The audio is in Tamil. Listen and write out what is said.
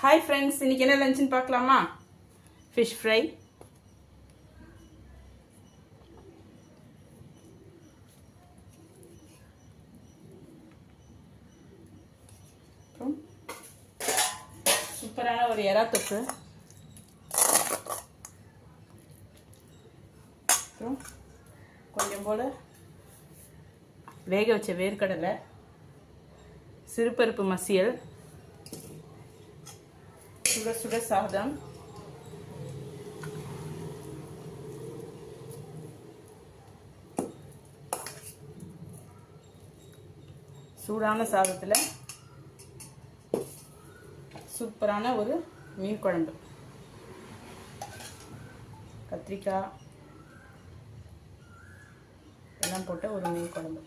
Hi friends, இன்னைக்கு என்ன லஞ்ச்னு பார்க்கலாமா? ஃபிஷ் ஃப்ரை, சூப்பரான ஒரு எறா தொக்கு, அப்புறம் கொஞ்சம் போல வேக வச்ச வேர்க்கடலை, சிறுபருப்பு மசியல், சுட சுட சாதம், சூடான சாதத்தில் சூப்பரான ஒரு மீன் குழம்பு, கத்திரிக்காய் எல்லாம் போட்ட ஒரு மீன் குழம்பு.